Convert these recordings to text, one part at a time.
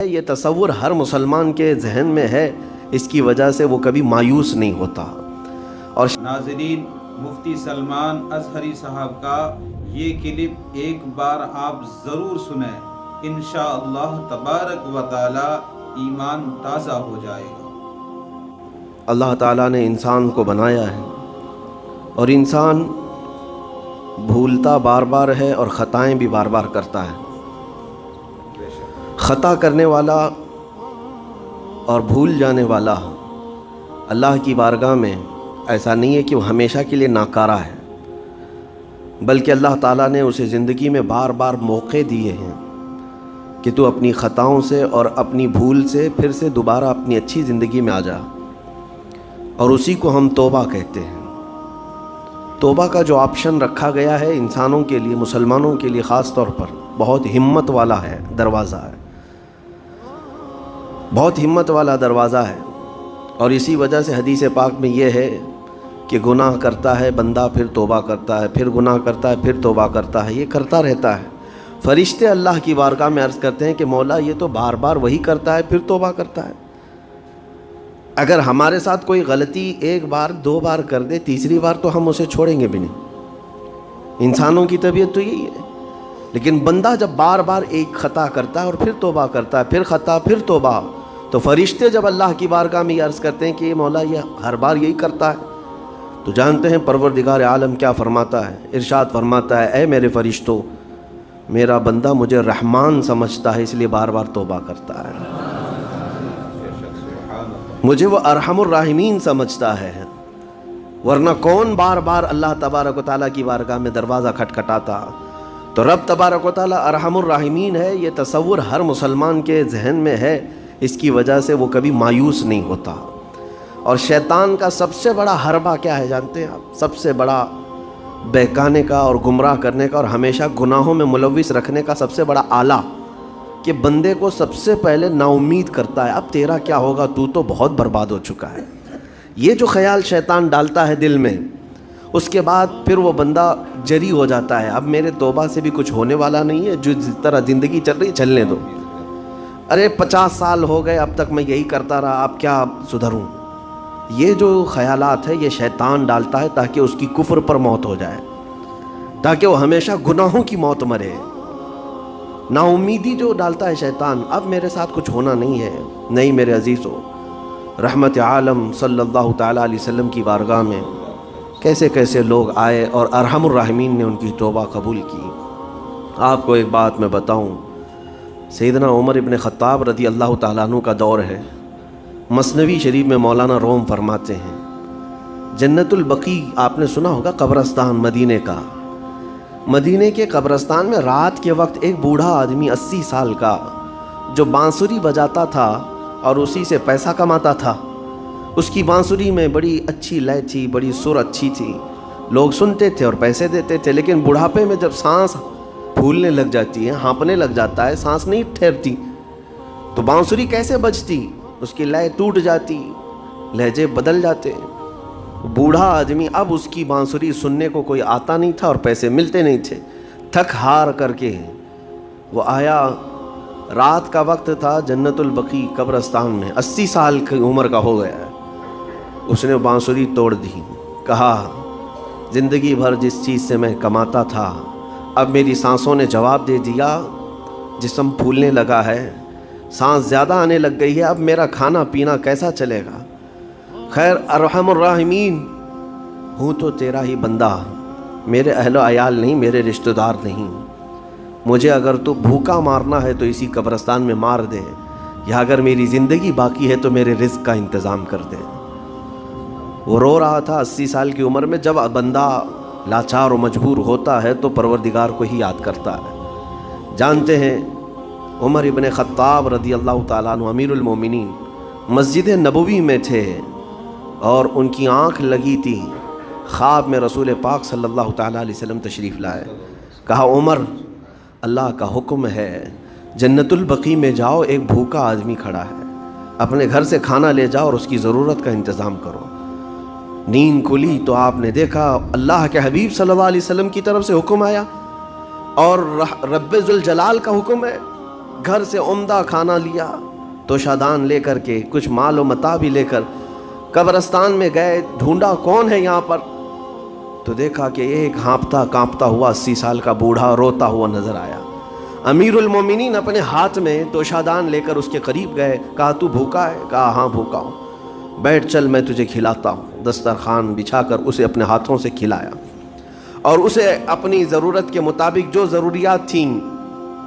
یہ تصور ہر مسلمان کے ذہن میں ہے، اس کی وجہ سے وہ کبھی مایوس نہیں ہوتا۔ اور ناظرین، مفتی سلمان اظہری صاحب کا یہ کلپ ایک بار آپ ضرور سنیں، انشاءاللہ تبارک و تعالی ایمان تازہ ہو جائے گا۔ اللہ تعالیٰ نے انسان کو بنایا ہے اور انسان بھولتا بار بار ہے اور خطائیں بھی بار بار کرتا ہے۔ خطا کرنے والا اور بھول جانے والا اللہ کی بارگاہ میں ایسا نہیں ہے کہ وہ ہمیشہ کے لیے ناکارہ ہے، بلکہ اللہ تعالیٰ نے اسے زندگی میں بار بار موقع دیے ہیں کہ تو اپنی خطاؤں سے اور اپنی بھول سے پھر سے دوبارہ اپنی اچھی زندگی میں آ جا، اور اسی کو ہم توبہ کہتے ہیں۔ توبہ کا جو آپشن رکھا گیا ہے انسانوں کے لیے، مسلمانوں کے لیے خاص طور پر، بہت ہمت والا ہے دروازہ ہے، بہت ہمت والا دروازہ ہے۔ اور اسی وجہ سے حدیث پاک میں یہ ہے کہ گناہ کرتا ہے بندہ، پھر توبہ کرتا ہے، پھر گناہ کرتا ہے، پھر توبہ کرتا ہے، یہ کرتا رہتا ہے۔ فرشتے اللہ کی بارگاہ میں عرض کرتے ہیں کہ مولا یہ تو بار بار وہی کرتا ہے، پھر توبہ کرتا ہے۔ اگر ہمارے ساتھ کوئی غلطی ایک بار دو بار کر دے، تیسری بار تو ہم اسے چھوڑیں گے بھی نہیں۔ انسانوں کی طبیعت تو یہی ہے، لیکن بندہ جب بار بار ایک خطا کرتا ہے اور پھر توبہ کرتا ہے، پھر خطا پھر توبہ، تو فرشتے جب اللہ کی بارگاہ میں یہ عرض کرتے ہیں کہ یہ مولا یہ ہر بار یہی کرتا ہے، تو جانتے ہیں پروردگار عالم کیا فرماتا ہے؟ ارشاد فرماتا ہے، اے میرے فرشتوں، میرا بندہ مجھے رحمان سمجھتا ہے اس لیے بار بار توبہ کرتا ہے، مجھے وہ ارحم الراحمین سمجھتا ہے، ورنہ کون بار بار اللہ تبارک و تعالیٰ کی بارگاہ میں دروازہ کھٹکھٹاتا؟ تو رب تبارک و تعالیٰ ارحم الراحمین ہے، یہ تصور ہر مسلمان کے ذہن میں ہے، اس کی وجہ سے وہ کبھی مایوس نہیں ہوتا۔ اور شیطان کا سب سے بڑا حربہ کیا ہے جانتے ہیں آپ؟ سب سے بڑا بہکانے کا اور گمراہ کرنے کا اور ہمیشہ گناہوں میں ملوث رکھنے کا سب سے بڑا آلہ، کہ بندے کو سب سے پہلے نا امید کرتا ہے، اب تیرا کیا ہوگا، تو بہت برباد ہو چکا ہے۔ یہ جو خیال شیطان ڈالتا ہے دل میں، اس کے بعد پھر وہ بندہ جری ہو جاتا ہے، اب میرے توبہ سے بھی کچھ ہونے والا نہیں ہے، جو جس طرح زندگی چل رہی چلنے دو، ارے 50 سال ہو گئے اب تک میں یہی کرتا رہا، اب کیا سدھروں۔ یہ جو خیالات ہے یہ شیطان ڈالتا ہے تاکہ اس کی کفر پر موت ہو جائے، تاکہ وہ ہمیشہ گناہوں کی موت مرے۔ نا امیدی جو ڈالتا ہے شیطان، اب میرے ساتھ کچھ ہونا نہیں ہے۔ نہیں میرے عزیزو، رحمت عالم صلی اللہ تعالیٰ علیہ وسلم کی بارگاہ میں کیسے کیسے لوگ آئے اور ارحم الراحمین نے ان کی توبہ قبول کی۔ آپ کو ایک بات میں بتاؤں، سیدنا عمر ابن خطاب رضی اللہ تعالیٰ عنہ کا دور ہے۔ مثنوی شریف میں مولانا روم فرماتے ہیں، جنت البقیع آپ نے سنا ہوگا، قبرستان مدینے کا، مدینے کے قبرستان میں رات کے وقت ایک بوڑھا آدمی 80 سال کا جو بانسری بجاتا تھا اور اسی سے پیسہ کماتا تھا، اس کی بانسری میں بڑی اچھی لے تھی، بڑی سر اچھی تھی، لوگ سنتے تھے اور پیسے دیتے تھے، لیکن بڑھاپے میں جب سانس پھولنے لگ جاتی ہے، ہانپنے لگ جاتا ہے، سانس نہیں ٹھہرتی، تو بانسری کیسے بجتی؟ اس کی لے ٹوٹ جاتی، لہجے بدل جاتے۔ بوڑھا آدمی، اب اس کی بانسری سننے کو کوئی آتا نہیں تھا اور پیسے ملتے نہیں تھے، تھک ہار کر کے وہ آیا، رات کا وقت تھا، جنت البقیع قبرستان میں، 80 سال کی عمر کا ہو گیا ہے، اس نے بانسری توڑ دی، کہا زندگی بھر جس چیز سے میں کماتا تھا اب میری سانسوں نے جواب دے دیا، جسم پھولنے لگا ہے، سانس زیادہ آنے لگ گئی ہے، اب میرا کھانا پینا کیسا چلے گا؟ خیر ارحم الراحمین ہوں تو تیرا ہی بندہ، میرے اہل و عیال نہیں، میرے رشتہ دار نہیں، مجھے اگر تو بھوکا مارنا ہے تو اسی قبرستان میں مار دے، یا اگر میری زندگی باقی ہے تو میرے رزق کا انتظام کر دے۔ وہ رو رہا تھا 80 سال کی عمر میں۔ جب بندہ لاچار و مجبور ہوتا ہے تو پروردگار کو ہی یاد کرتا ہے۔ جانتے ہیں عمر ابن خطاب رضی اللہ تعالیٰ عنہ امیر المومنین مسجد نبوی میں تھے اور ان کی آنکھ لگی تھی، خواب میں رسول پاک صلی اللہ تعالیٰ علیہ وسلم تشریف لائے، کہا عمر اللہ کا حکم ہے جنت البقیع میں جاؤ، ایک بھوکا آدمی کھڑا ہے، اپنے گھر سے کھانا لے جاؤ اور اس کی ضرورت کا انتظام کرو۔ نیند کھلی تو آپ نے دیکھا اللہ کے حبیب صلی اللہ علیہ وسلم کی طرف سے حکم آیا اور رب ذوالجلال کا حکم ہے گھر سے عمدہ کھانا لیا، توشادان لے کر کے، کچھ مال و متاع بھی لے کر قبرستان میں گئے، ڈھونڈا کون ہے یہاں پر، تو دیکھا کہ ایک ہانپتا کانپتا ہوا 80 سال کا بوڑھا روتا ہوا نظر آیا۔ امیر المومنین اپنے ہاتھ میں توشادان لے کر اس کے قریب گئے، کہا تو بھوکا ہے؟ کہا ہاں بھوکا ہوں۔ بیٹھ چل میں تجھے کھلاتا ہوں۔ دسترخوان بچھا کر اسے اپنے ہاتھوں سے کھلایا اور اسے اپنی ضرورت کے مطابق جو ضروریات تھیں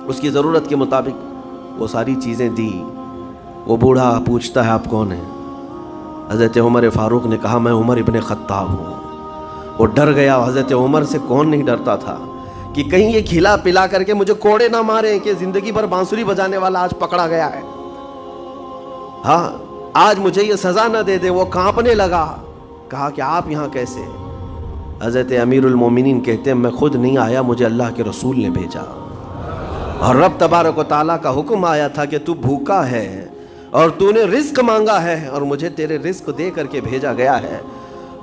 اس کی ضرورت کے مطابق وہ ساری چیزیں دی۔ وہ بوڑھا پوچھتا ہے آپ کون ہیں؟ حضرت عمر فاروق نے کہا میں عمر ابن خطاب ہوں۔ وہ ڈر گیا، حضرت عمر سے کون نہیں ڈرتا تھا کہ کہیں یہ کھلا پلا کر کے مجھے کوڑے نہ ماریں کہ زندگی بھر بانسری بجانے والا آج پکڑا گیا ہے، ہاں آج مجھے یہ سزا نہ دے دے۔ وہ کانپنے لگا، کہا کہ آپ یہاں کیسے؟ حضرت امیر المومنین کہتے ہیں میں خود نہیں آیا، مجھے اللہ کے رسول نے بھیجا، اور رب تبارک و تعالیٰ کا حکم آیا تھا کہ تو بھوکا ہے اور تو نے رزق مانگا ہے اور مجھے تیرے رزق دے کر کے بھیجا گیا ہے۔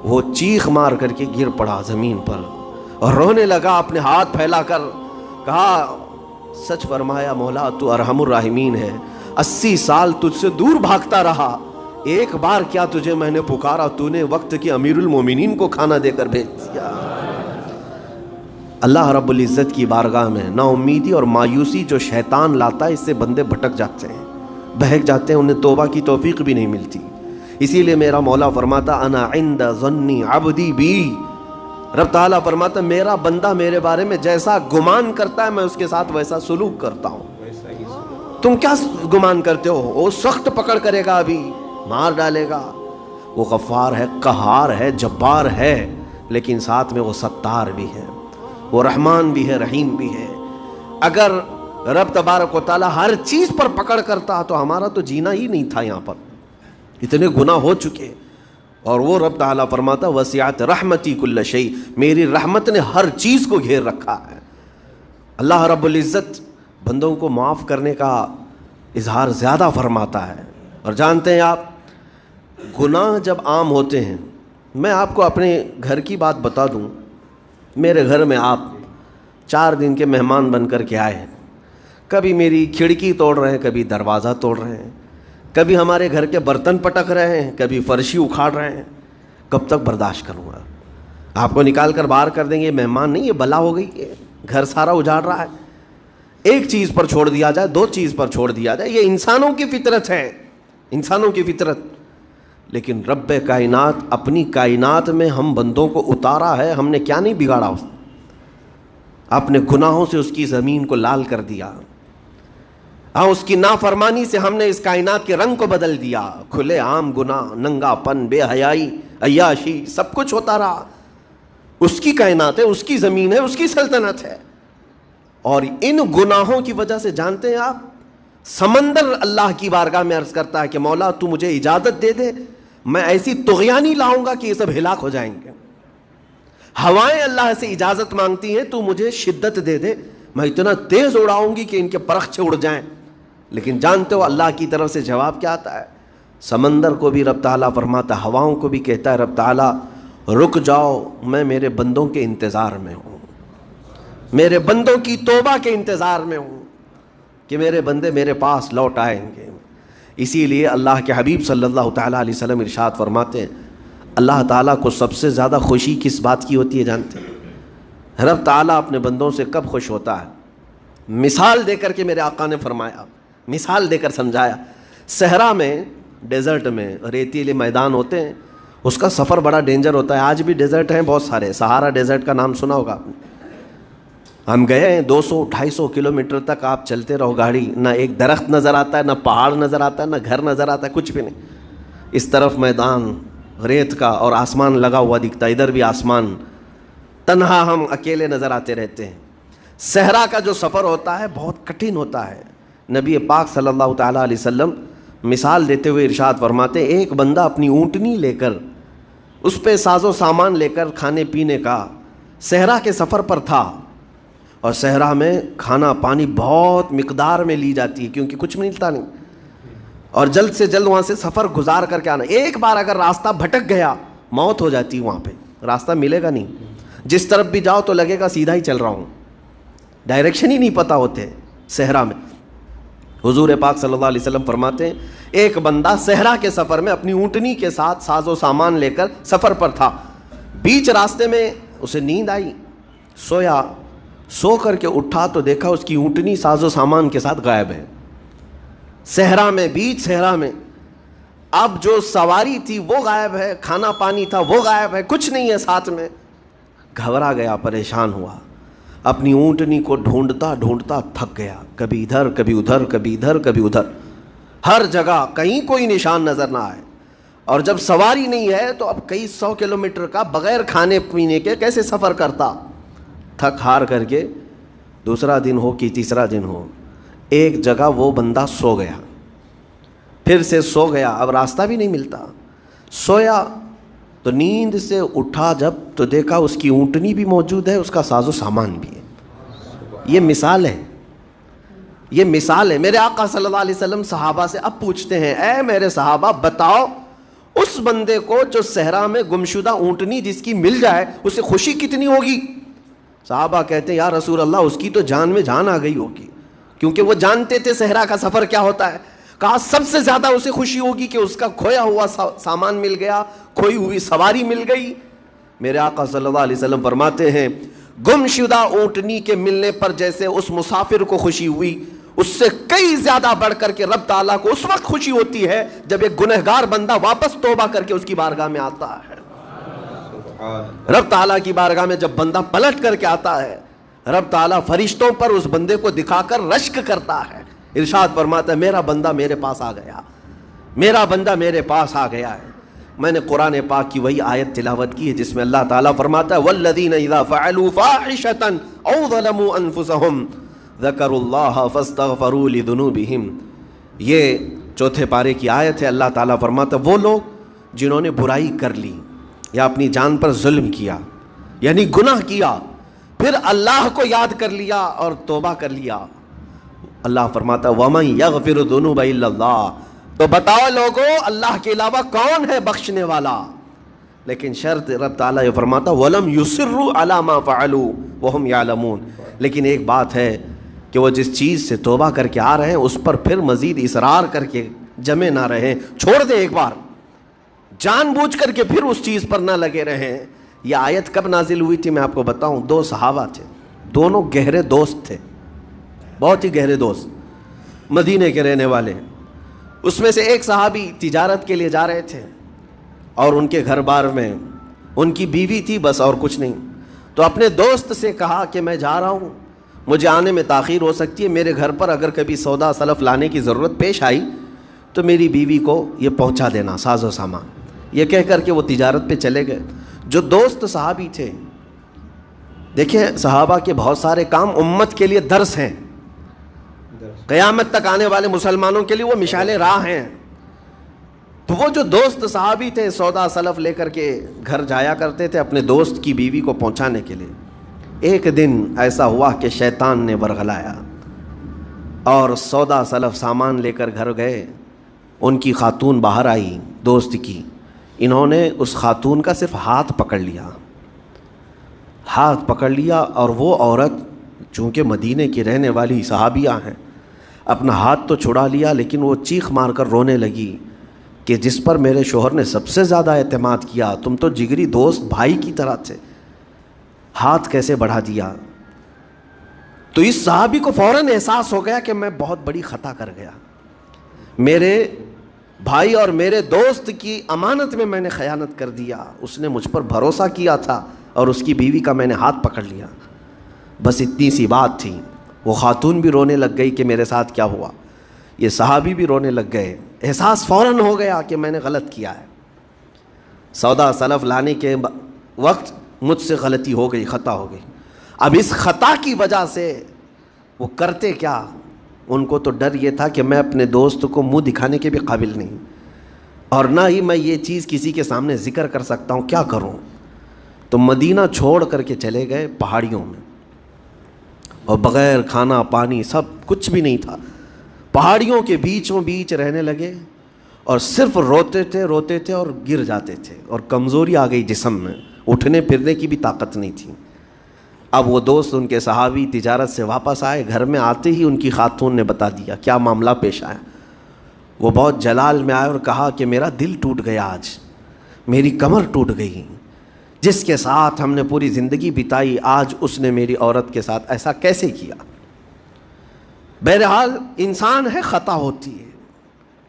وہ چیخ مار کر کے گر پڑا زمین پر اور رونے لگا، اپنے ہاتھ پھیلا کر کہا سچ فرمایا مولا تو ارحم الراحمین ہے، 80 سال تجھ سے دور بھاگتا رہا، ایک بار کیا تجھے میں نے پکارا، تو نے وقت کی امیر المومنین کو کھانا دے کر بھیج دیا۔ اللہ رب العزت کی بارگاہ میں نا امیدی اور مایوسی جو شیطان لاتا ہے اس سے بندے بھٹک جاتے ہیں، بہک جاتے ہیں، انہیں توبہ کی توفیق بھی نہیں ملتی۔ اسی لیے میرا مولا فرماتا انا عند ظنی عبدی بی، رب تعالیٰ فرماتا میرا بندہ میرے بارے میں جیسا گمان کرتا ہے میں اس کے ساتھ ویسا سلوک کرتا ہوں۔ تم کیا گمان کرتے ہو؟ وہ سخت پکڑ کرے گا، ابھی مار ڈالے گا۔ وہ غفار ہے، قہار ہے، جبار ہے، لیکن ساتھ میں وہ ستار بھی ہے، وہ رحمان بھی ہے، رحیم بھی ہے۔ اگر رب تبارک و تعالیٰ ہر چیز پر پکڑ کرتا تو ہمارا تو جینا ہی نہیں تھا، یہاں پر اتنے گناہ ہو چکے۔ اور وہ رب تعالیٰ فرماتا وسعت رحمتی کل شیء، میری رحمت نے ہر چیز کو گھیر رکھا ہے۔ اللہ رب العزت بندوں کو معاف کرنے کا اظہار زیادہ فرماتا ہے۔ اور جانتے ہیں آپ گناہ جب عام ہوتے ہیں، میں آپ کو اپنے گھر کی بات بتا دوں، میرے گھر میں آپ 4 دن کے مہمان بن کر کے آئے ہیں، کبھی میری کھڑکی توڑ رہے ہیں، کبھی دروازہ توڑ رہے ہیں، کبھی ہمارے گھر کے برتن پٹک رہے ہیں، کبھی فرشی اکھاڑ رہے ہیں، کب تک برداشت کروں گا؟ آپ کو نکال کر باہر کر دیں گے، مہمان نہیں، یہ بلا ہو گئی ہے، گھر سارا اجاڑ رہا ہے۔ ایک چیز پر چھوڑ دیا جائے، 2 چیز پر چھوڑ دیا جائے، یہ انسانوں کی فطرت ہے، انسانوں کی فطرت۔ لیکن رب کائنات اپنی کائنات میں ہم بندوں کو اتارا ہے، ہم نے کیا نہیں بگاڑا، اپنے گناہوں سے اس کی زمین کو لال کر دیا، اس کی نافرمانی سے ہم نے اس کائنات کے رنگ کو بدل دیا، کھلے عام گناہ، ننگا پن، بے حیائی، عیاشی، سب کچھ ہوتا رہا۔ اس کی کائنات ہے، اس کی زمین ہے، اس کی سلطنت ہے۔ اور ان گناہوں کی وجہ سے جانتے ہیں آپ، سمندر اللہ کی بارگاہ میں عرض کرتا ہے کہ مولا تو مجھے اجازت دے دے، میں ایسی طغیانی لاؤں گا کہ یہ سب ہلاک ہو جائیں گے۔ ہوائیں اللہ سے اجازت مانگتی ہیں تو مجھے شدت دے دے، میں اتنا تیز اڑاؤں گی کہ ان کے پرخچے اڑ جائیں۔ لیکن جانتے ہو اللہ کی طرف سے جواب کیا آتا ہے؟ سمندر کو بھی رب تعالیٰ فرماتا ہے، ہواؤں کو بھی کہتا ہے رب تعالیٰ رک جاؤ، میں میرے بندوں کے انتظار میں ہوں، میرے بندوں کی توبہ کے انتظار میں ہوں کہ میرے بندے میرے پاس لوٹ آئیں گے۔ اسی لیے اللہ کے حبیب صلی اللہ تعالیٰ علیہ وسلم ارشاد فرماتے ہیں اللہ تعالیٰ کو سب سے زیادہ خوشی کس بات کی ہوتی ہے جانتے ہیں؟ رب تعالیٰ اپنے بندوں سے کب خوش ہوتا ہے؟ مثال دے کر کے میرے آقا نے فرمایا، مثال دے کر سمجھایا، صحرا میں، ڈیزرٹ میں ریتیلے میدان ہوتے ہیں، اس کا سفر بڑا ڈینجر ہوتا ہے۔ آج بھی ڈیزرٹ ہیں بہت سارے، سہارا ڈیزرٹ کا نام سنا ہوگا آپ نے۔ ہم گئے ہیں 200-250 کلومیٹر تک آپ چلتے رہو گاڑی، نہ ایک درخت نظر آتا ہے، نہ پہاڑ نظر آتا ہے، نہ گھر نظر آتا ہے، کچھ بھی نہیں۔ اس طرف میدان ریت کا اور آسمان لگا ہوا دکھتا ہے، ادھر بھی آسمان، تنہا ہم اکیلے نظر آتے رہتے ہیں۔ صحرا کا جو سفر ہوتا ہے بہت کٹھن ہوتا ہے۔ نبی پاک صلی اللہ تعالیٰ علیہ وسلم مثال دیتے ہوئے ارشاد فرماتے ایک بندہ اپنی اونٹنی لے کر، اس پہ ساز و سامان لے کر کھانے پینے کا صحرا کے سفر پر تھا، اور صحرا میں کھانا پانی بہت مقدار میں لی جاتی ہے کیونکہ کچھ ملتا نہیں، اور جلد سے جلد وہاں سے سفر گزار کر کے آنا۔ ایک بار اگر راستہ بھٹک گیا موت ہو جاتی ہے، وہاں پہ راستہ ملے گا نہیں، جس طرف بھی جاؤ تو لگے گا سیدھا ہی چل رہا ہوں، ڈائریکشن ہی نہیں پتہ ہوتے صحرا میں۔ حضور پاک صلی اللہ علیہ وسلم فرماتے ہیں ایک بندہ صحرا کے سفر میں اپنی اونٹنی کے ساتھ ساز و سامان لے کر سفر پر تھا، بیچ راستے میں اسے نیند آئی، سویا، سو کر کے اٹھا تو دیکھا اس کی اونٹنی ساز و سامان کے ساتھ غائب ہے، صحرا میں، بیچ صحرا میں۔ اب جو سواری تھی وہ غائب ہے، کھانا پانی تھا وہ غائب ہے، کچھ نہیں ہے ساتھ میں۔ گھبرا گیا، پریشان ہوا، اپنی اونٹنی کو ڈھونڈتا ڈھونڈتا تھک گیا، کبھی ادھر کبھی ادھر، کبھی ادھر کبھی ادھر، ہر جگہ کہیں کوئی نشان نظر نہ آئے۔ اور جب سواری نہیں ہے تو اب کئی 100 کلومیٹر کا بغیر کھانے پینے کے کیسے سفر کرتا؟ تھک ہار کر کے دوسرا دن ہو کہ تیسرا دن ہو، ایک جگہ وہ بندہ سو گیا، پھر سے سو گیا، اب راستہ بھی نہیں ملتا۔ سویا تو نیند سے اٹھا جب تو دیکھا اس کی اونٹنی بھی موجود ہے، اس کا ساز و سامان بھی ہے۔ یہ مثال ہے، یہ مثال ہے۔ میرے آقا صلی اللہ علیہ وسلم صحابہ سے اب پوچھتے ہیں، اے میرے صحابہ بتاؤ اس بندے کو جو صحرا میں گمشدہ اونٹنی جس کی مل جائے اسے خوشی کتنی ہوگی؟ صحابہ کہتے ہیں یا رسول اللہ اس کی تو جان میں جان آ گئی ہوگی، کیونکہ وہ جانتے تھے صحرا کا سفر کیا ہوتا ہے۔ کہا سب سے زیادہ اسے خوشی ہوگی کہ اس کا کھویا ہوا سامان مل گیا، کھوئی ہوئی سواری مل گئی۔ میرے آقا صلی اللہ علیہ وسلم فرماتے ہیں گمشدہ اونٹنی کے ملنے پر جیسے اس مسافر کو خوشی ہوئی، اس سے کئی زیادہ بڑھ کر کے رب تعالیٰ کو اس وقت خوشی ہوتی ہے جب ایک گنہگار بندہ واپس توبہ کر کے اس کی بارگاہ میں آتا ہے۔ رب تعالیٰ کی بارگاہ میں جب بندہ پلٹ کر کے آتا ہے، رب تعالیٰ فرشتوں پر اس بندے کو دکھا کر رشک کرتا ہے، ارشاد فرماتا ہے میرا بندہ میرے پاس آ گیا، میرا بندہ میرے پاس آ گیا ہے۔ میں نے قرآن پاک کی وہی آیت تلاوت کی ہے جس میں اللہ تعالیٰ فرماتا ہے والذین اذا فعلوا فاحشۃ او ظلموا انفسهم ذکروا اللہ فاستغفروا لذنوبہم۔ یہ چوتھے پارے کی آیت ہے۔ اللہ تعالیٰ فرماتا ہے وہ لوگ جنہوں نے برائی کر لی یا اپنی جان پر ظلم کیا، یعنی گناہ کیا، پھر اللہ کو یاد کر لیا اور توبہ کر لیا، اللہ فرماتا ہے وَمَن يَغْفِرُ الذُّنُوبَ إِلَّا اللَّهُ، تو بتاؤ لوگوں اللہ کے علاوہ کون ہے بخشنے والا؟ لیکن شرط رب تعالیٰ یہ فرماتا وَلَمْ يُصِرُّوا عَلَى مَا فَعَلُوا وَهُمْ يَعْلَمُونَ، لیکن ایک بات ہے کہ وہ جس چیز سے توبہ کر کے آ رہے ہیں اس پر پھر مزید اصرار کر کے جمے نہ رہیں، چھوڑ دیں ایک بار، جان بوجھ کر کے پھر اس چیز پر نہ لگے رہیں۔ یہ آیت کب نازل ہوئی تھی میں آپ کو بتاؤں، دو صحابہ تھے، دونوں گہرے دوست تھے، بہت ہی گہرے دوست، مدینے کے رہنے والے۔ اس میں سے ایک صحابی تجارت کے لیے جا رہے تھے اور ان کے گھر بار میں ان کی بیوی تھی بس اور کچھ نہیں، تو اپنے دوست سے کہا کہ میں جا رہا ہوں، مجھے آنے میں تاخیر ہو سکتی ہے، میرے گھر پر اگر کبھی سودا سلف لانے کی ضرورت پیش آئی تو میری بیوی کو یہ پہنچا دینا ساز و سامان۔ یہ کہہ کر کے وہ تجارت پہ چلے گئے۔ جو دوست صحابی تھے، دیکھیں صحابہ کے بہت سارے کام امت کے لیے درس ہیں، قیامت تک آنے والے مسلمانوں کے لیے وہ مشعل راہ ہیں۔ تو وہ جو دوست صحابی تھے سودا سلف لے کر کے گھر جایا کرتے تھے اپنے دوست کی بیوی کو پہنچانے کے لیے۔ ایک دن ایسا ہوا کہ شیطان نے ورغلایا اور سودا سلف سامان لے کر گھر گئے۔ ان کی خاتون باہر آئی دوست کی، انہوں نے اس خاتون کا صرف ہاتھ پکڑ لیا، ہاتھ پکڑ لیا، اور وہ عورت چونکہ مدینے کی رہنے والی صحابیہ ہیں، اپنا ہاتھ تو چھڑا لیا لیکن وہ چیخ مار کر رونے لگی کہ جس پر میرے شوہر نے سب سے زیادہ اعتماد کیا، تم تو جگری دوست بھائی کی طرح تھے، ہاتھ کیسے بڑھا دیا؟ تو اس صحابی کو فوراً احساس ہو گیا کہ میں بہت بڑی خطا کر گیا، میرے بھائی اور میرے دوست کی امانت میں نے خیانت کر دیا، اس نے مجھ پر بھروسہ کیا تھا اور اس کی بیوی کا میں نے ہاتھ پکڑ لیا۔ بس اتنی سی بات تھی، وہ خاتون بھی رونے لگ گئی کہ میرے ساتھ کیا ہوا، یہ صحابی بھی رونے لگ گئے، احساس فوراً ہو گیا کہ میں نے غلط کیا ہے، سودا سلف لانے کے وقت مجھ سے غلطی ہو گئی، خطا ہو گئی۔ اب اس خطا کی وجہ سے وہ کرتے کیا، ان کو تو ڈر یہ تھا کہ میں اپنے دوست کو منہ دکھانے کے بھی قابل نہیں، اور نہ ہی میں یہ چیز کسی کے سامنے ذکر کر سکتا ہوں، کیا کروں؟ تو مدینہ چھوڑ کر کے چلے گئے پہاڑیوں میں، اور بغیر کھانا پانی سب کچھ بھی نہیں تھا، پہاڑیوں کے بیچوں بیچ رہنے لگے، اور صرف روتے تھے اور گر جاتے تھے، اور کمزوری آ گئی جسم میں، اٹھنے پھرنے کی بھی طاقت نہیں تھی۔ اب وہ دوست ان کے صحابی تجارت سے واپس آئے، گھر میں آتے ہی ان کی خاتون نے بتا دیا کیا معاملہ پیش آیا۔ وہ بہت جلال میں آئے اور کہا کہ میرا دل ٹوٹ گیا، آج میری کمر ٹوٹ گئی، جس کے ساتھ ہم نے پوری زندگی بتائی آج اس نے میری عورت کے ساتھ ایسا کیسے کیا۔ بہرحال انسان ہے، خطا ہوتی ہے،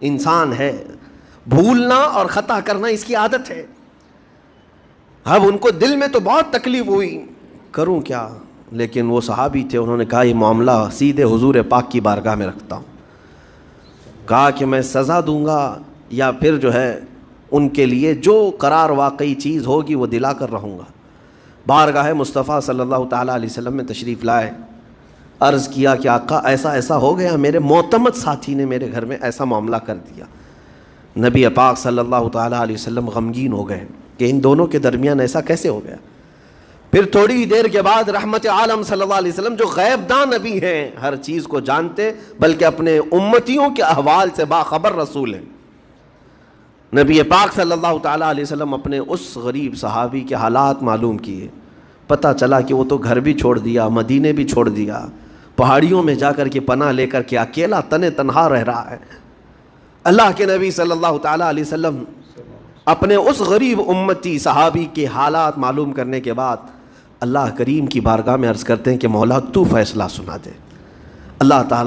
انسان ہے، بھولنا اور خطا کرنا اس کی عادت ہے۔ اب ان کو دل میں تو بہت تکلیف ہوئی، کروں کیا، لیکن وہ صحابی تھے، انہوں نے کہا یہ معاملہ سیدھے حضور پاک کی بارگاہ میں رکھتا ہوں۔ کہا کہ میں سزا دوں گا یا پھر جو ہے ان کے لیے جو قرار واقعی چیز ہوگی وہ دلا کر رہوں گا۔ بارگاہ مصطفیٰ صلی اللہ تعالیٰ علیہ وسلم میں تشریف لائے، عرض کیا کہ آقا ایسا ایسا ہو گیا، میرے معتمد ساتھی نے میرے گھر میں ایسا معاملہ کر دیا۔ نبی پاک صلی اللہ تعالیٰ علیہ وسلم غمگین ہو گئے کہ ان دونوں کے درمیان ایسا کیسے ہو گیا۔ پھر تھوڑی دیر کے بعد رحمت عالم صلی اللہ علیہ وسلم جو غیب داں نبی ہیں، ہر چیز کو جانتے بلکہ اپنے امتیوں کے احوال سے باخبر رسول ہیں، نبی پاک صلی اللہ تعالیٰ علیہ وسلم اپنے اس غریب صحابی کے حالات معلوم کیے۔ پتہ چلا کہ وہ تو گھر بھی چھوڑ دیا، مدینے بھی چھوڑ دیا، پہاڑیوں میں جا کر کے پناہ لے کر کے اکیلا تنہا رہ رہا ہے۔ اللہ کے نبی صلی اللہ تعالیٰ علیہ وسلم اپنے اس غریب امتی صحابی کے حالات معلوم کرنے کے بعد اللہ کریم کی بارگاہ میں عرض کرتے ہیں کہ مولا تو فیصلہ سنا دے۔ اللہ تعالیٰ